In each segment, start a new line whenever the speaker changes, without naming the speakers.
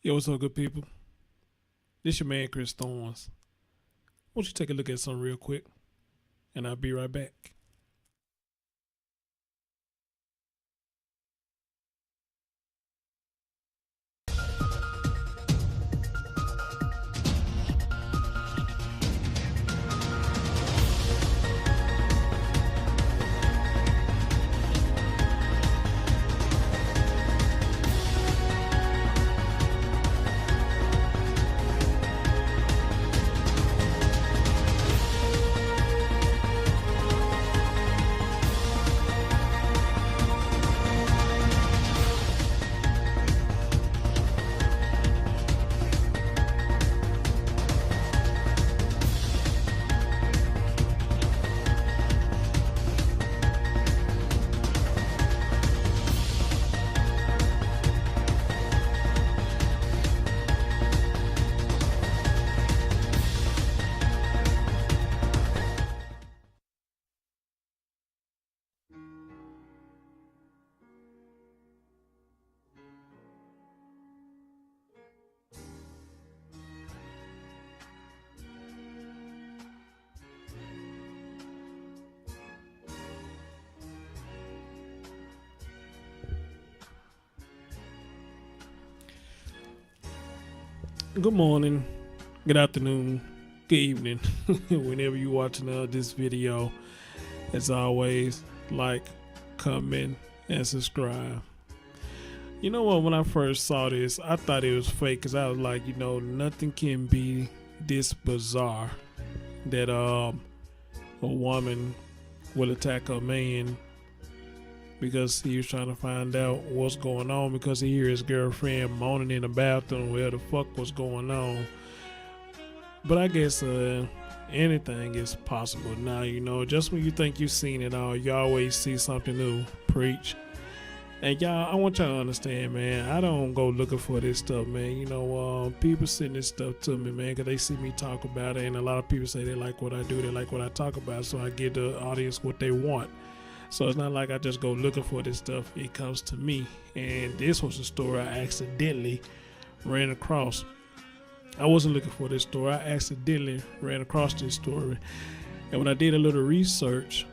Yo, what's up, good people? This your man, Chris Thorns. Won't you take a look at something real quick, and I'll be right back. Good morning, good afternoon, good evening, whenever you're watching this video. As always, like, comment, and subscribe. You know what? When I first saw this, I thought it was fake because I was like, nothing can be this bizarre that a woman will attack a man because he was trying to find out what's going on because he hear his girlfriend moaning in the bathroom where the fuck was going on. But I guess anything is possible now. Just when you think you've seen it all, you always see something new. Preach. And y'all, I want y'all to understand, man, I don't go looking for this stuff, man. People send this stuff to me, man, because they see me talk about it, and a lot of people say they like what I do, they like what I talk about, so I give the audience what they want. So it's not like I just go looking for this stuff. It comes to me. And this was a story I accidentally ran across. I wasn't looking for this story. I accidentally ran across this story. And when I did a little research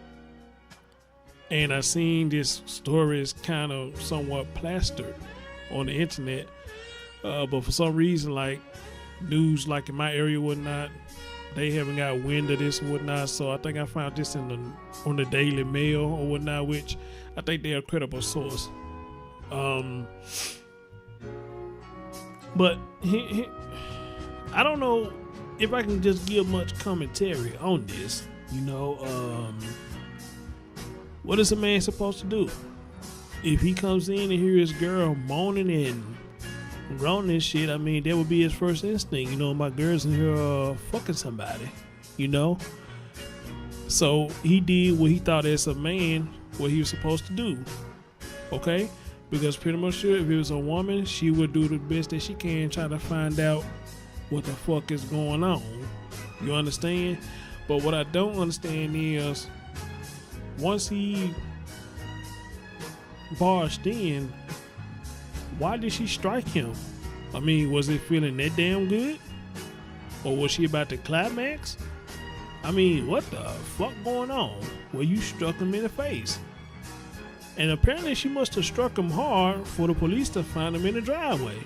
and I seen this story is kind of somewhat plastered on the internet. But for some reason, like news like in my area whatnot, they haven't got wind of this and whatnot, so I think I found this on the Daily Mail or whatnot, which I think they're a credible source. But I don't know if I can just give much commentary on this. What is a man supposed to do if he comes in and hear his girl moaning and grown and shit? I mean, that would be his first instinct. My girl's in here fucking somebody. So he did what he thought as a man, what he was supposed to do. Okay? Because pretty much sure if it was a woman, she would do the best that she can try to find out what the fuck is going on. You understand? But what I don't understand is once he barged in, why did she strike him? I mean, was it feeling that damn good? Or was she about to climax? I mean, what the fuck going on? Well, you struck him in the face. And apparently she must have struck him hard for the police to find him in the driveway.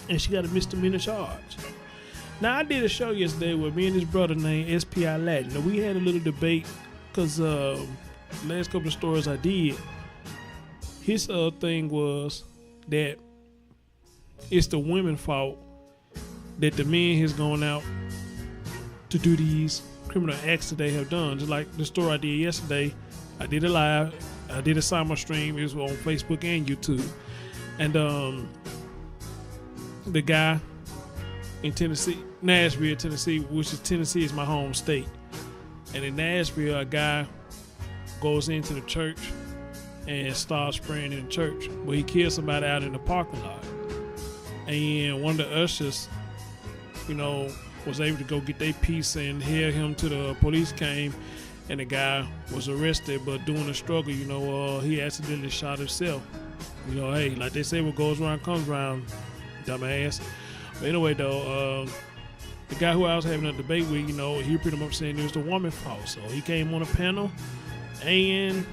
And she got a misdemeanor charge. Now, I did a show yesterday with me and his brother named SPI Latin. Now, we had a little debate because last couple of stories I did, his thing was that it's the women's fault that the men has gone out to do these criminal acts that they have done. Just like the story I did yesterday, I did a live, I did a simul stream. It was on Facebook and YouTube. And the guy in Tennessee, Nashville, Tennessee, which is Tennessee is my home state. And in Nashville, a guy goes into the church and starts praying in the church. But he killed somebody out in the parking lot. And one of the ushers, was able to go get their piece and held him till the police came. And the guy was arrested, but during the struggle, he accidentally shot himself. Hey, like they say, what goes around comes around. dumbass. But anyway, though, the guy who I was having a debate with, he pretty much saying it was the woman's fault. So he came on a panel, and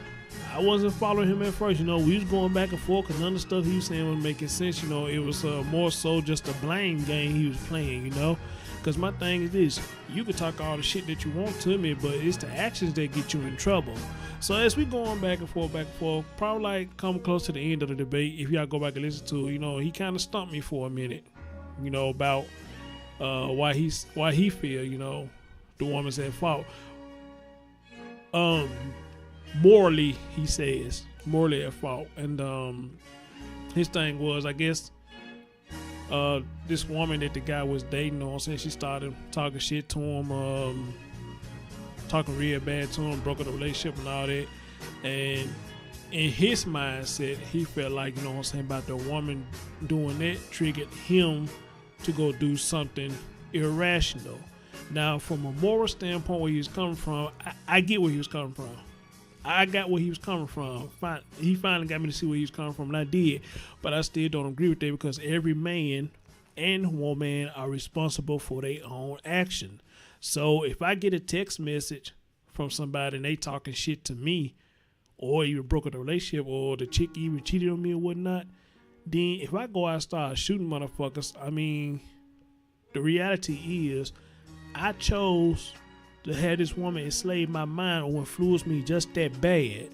I wasn't following him at first. We was going back and forth because none of the stuff he was saying was making sense. It was more so just a blame game he was playing, Because my thing is this: you can talk all the shit that you want to me, but it's the actions that get you in trouble. So as we going back and forth, probably like come close to the end of the debate, if y'all go back and listen to it, he kind of stumped me for a minute, about why he feel, the woman's at fault. Morally, he says, morally at fault. And his thing was, I guess, this woman that the guy was dating on, since she started talking shit to him, talking real bad to him, broke up the relationship and all that. And in his mindset, he felt like, about the woman doing that triggered him to go do something irrational. Now, from a moral standpoint, where he was coming from, I get where he was coming from. I got where he was coming from. He finally got me to see where he was coming from, and I did. But I still don't agree with that, because every man and woman are responsible for their own action. So if I get a text message from somebody and they talking shit to me, or even broke up the relationship, or the chick even cheated on me or whatnot, then if I go out and start shooting motherfuckers, the reality is I chose to have this woman enslave my mind or influence me just that bad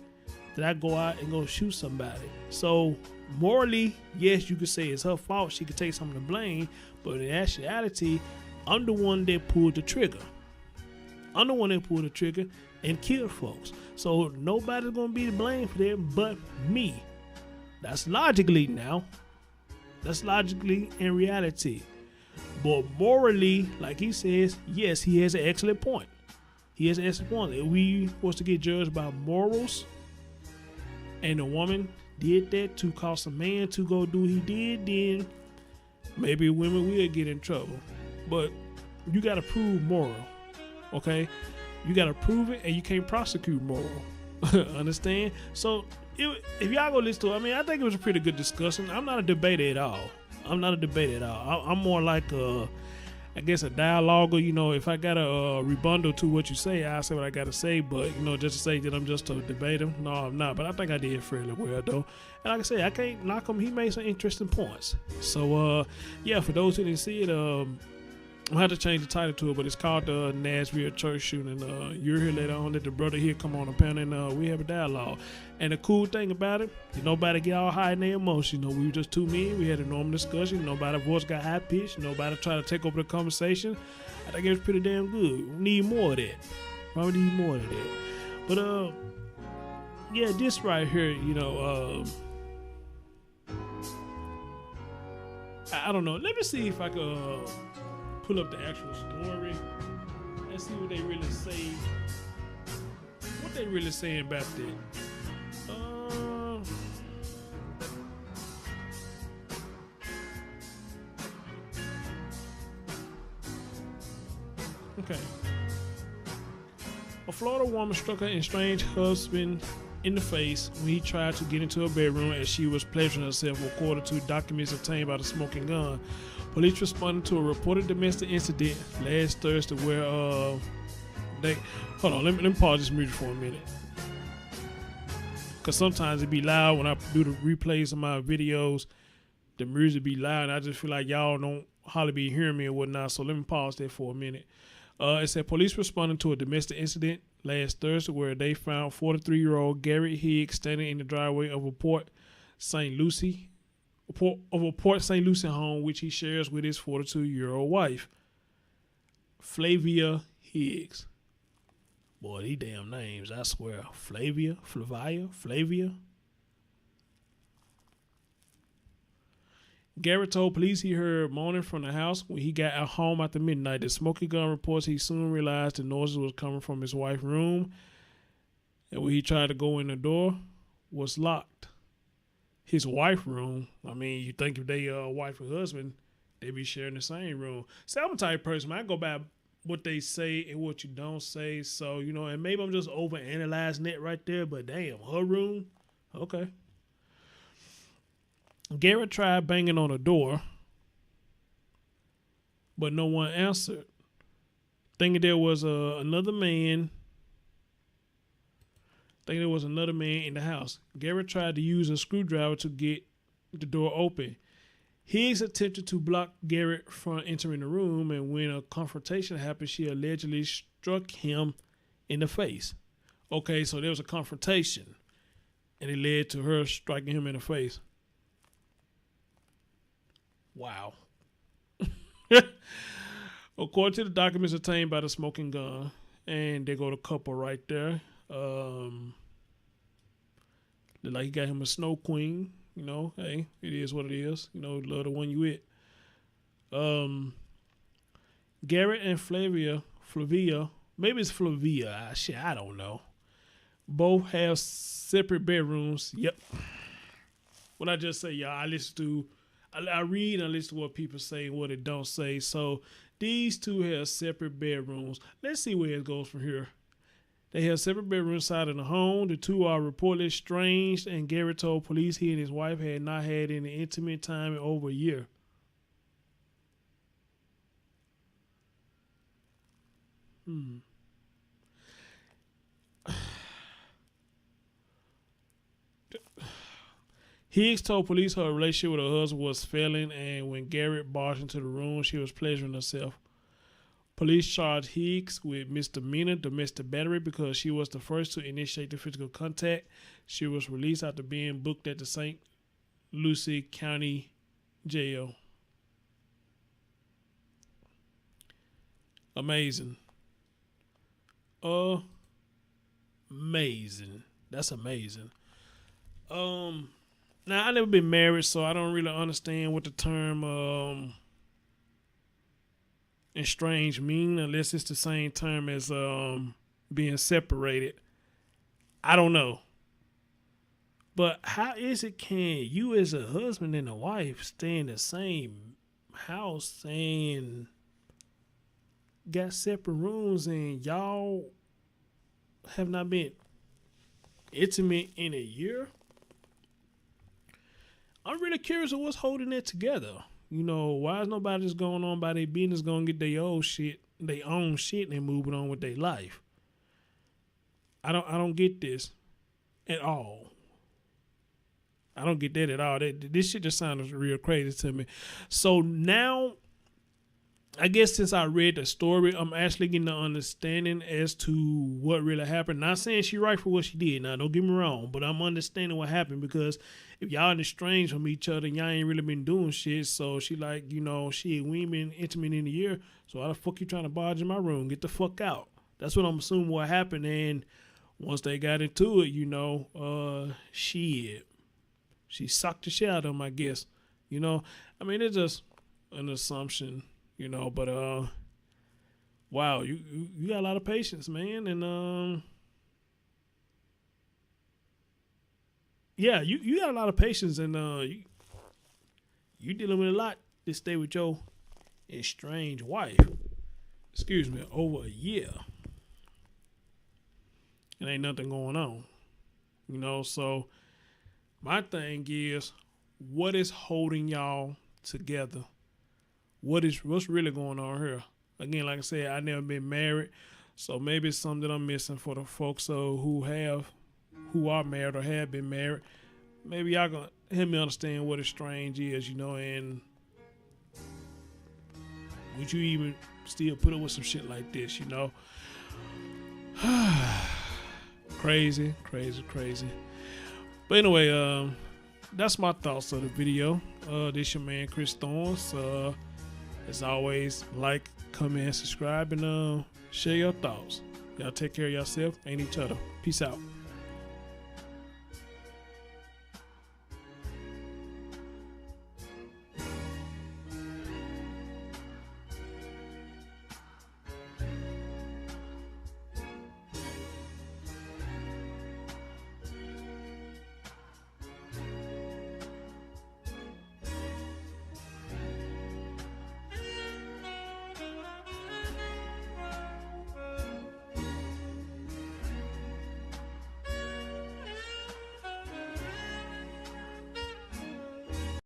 that I go out and go shoot somebody. So morally, yes, you could say it's her fault. She could take some of the blame, but in actuality, I'm the one that pulled the trigger. I'm the one that pulled the trigger and killed folks. So nobody's gonna be to blame for that but me. That's logically now. That's logically in reality. But morally, like he says, yes, he has an excellent point. He has an excellent point. If we was to get judged by morals, and the woman did that to cause a man to go do what he did, then maybe women will get in trouble. But you got to prove moral, okay? You got to prove it, and you can't prosecute moral. Understand? So if y'all go listen to it, I think it was a pretty good discussion. I'm not a debater at all. I'm more like I guess a dialoguer. If I got a rebuttal to what you say, I'll say what I got to say. But just to say that I'm just a debater, no, I'm not. But I think I did fairly well though. And like I said, I can't knock him. He made some interesting points. So yeah, for those who didn't see it, I had to change the title to it, but it's called the Nashville church shooting. You'll hear later on that the brother here come on the panel and we have a dialogue. And the cool thing about it, nobody get all high in their emotions. We were just two men. We had a normal discussion. Nobody's voice got high pitched. Nobody tried to take over the conversation. I think it was pretty damn good. We need more of that. Probably need more of that. But yeah, this right here, I don't know. Let me see if I could pull up the actual story and see what they really say. What they really saying about that. Okay. A Florida woman struck her estranged husband in the face when he tried to get into her bedroom as she was pleasuring herself, according to documents obtained by the smoking gun. Police responded to a reported domestic incident last Thursday where hold on, let me pause this music for a minute. Cause sometimes it be loud when I do the replays of my videos. The music be loud and I just feel like y'all don't hardly be hearing me or whatnot. So let me pause there for a minute. It said police responded to a domestic incident last Thursday where they found 43-year-old Garrett Higgs standing in the driveway of a Port St. Lucie home, which he shares with his 42-year-old wife, Flavia Higgs. Boy, these damn names, I swear. Flavia. Garrett told police he heard moaning from the house when he got out home after midnight. The smoking gun reports he soon realized the noises was coming from his wife's room, and when he tried to go in the door, was locked. His wife's room, you think if they wife and husband, they be sharing the same room. See, I'm a type of person, man. I go by what they say and what you don't say. So, and maybe I'm just over analyzing it right there, but damn, her room? Okay. Garrett tried banging on the door, but no one answered. Thinking there was another man. Thinking there was another man in the house. Garrett tried to use a screwdriver to get the door open. Higgs attempted to block Garrett from entering the room, and when a confrontation happened, she allegedly struck him in the face. Okay, so there was a confrontation, and it led to her striking him in the face. Wow. According to the documents obtained by the smoking gun, and there go the couple right there. Look like he got him a snow queen. You know, hey, it is what it is. You know, love the one you with. Garrett and Flavia, maybe it's Flavia. Shit, I don't know. Both have separate bedrooms. Yep. What I just say, y'all, I read and I listen to what people say and what it don't say. So these two have separate bedrooms. Let's see where it goes from here. They have separate bedrooms inside of the home. The two are reportedly estranged, and Garrett told police he and his wife had not had any intimate time in over a year. Higgs told police her relationship with her husband was failing, and when Garrett barged into the room, she was pleasuring herself. Police charged Higgs with misdemeanor domestic battery because she was the first to initiate the physical contact. She was released after being booked at the St. Lucie County Jail. Amazing. Amazing. That's amazing. Now I never been married, so I don't really understand what the term estranged mean, unless it's the same term as being separated. I don't know. But how is it can you as a husband and a wife stay in the same house and got separate rooms and y'all have not been intimate in a year? I'm really curious of what's holding it together. You know, why is nobody just going on by their business, going to get their own shit, and they're moving on with their life? I don't get this at all. I don't get that at all. This shit just sounds real crazy to me. So now, I guess since I read the story, I'm actually getting an understanding as to what really happened. Not saying she right for what she did. Now, don't get me wrong, but I'm understanding what happened because if y'all estranged from each other and y'all ain't really been doing shit, so she like, you know, we ain't been intimate in a year, so why the fuck you trying to barge in my room? Get the fuck out. That's what I'm assuming what happened. And once they got into it, you know, she sucked the shit out of him, I guess. You know, I mean, it's just an assumption, you know, but wow, you got a lot of patience, man, and yeah, you got a lot of patience, and you dealing with a lot to stay with your estranged wife. Excuse me, over a year. And ain't nothing going on, you know. So my thing is, what is holding y'all together? What's really going on here? Again, like I said, I never been married, so maybe it's something that I'm missing for the folks who are married or have been married. Maybe y'all gonna help me understand what estranged is, you know, and would you even still put up with some shit like this, you know? Crazy. But anyway, that's my thoughts of the video. This your man Chris Thorns. As always, like, comment, subscribe, and share your thoughts. Y'all take care of yourself and each other. Peace out.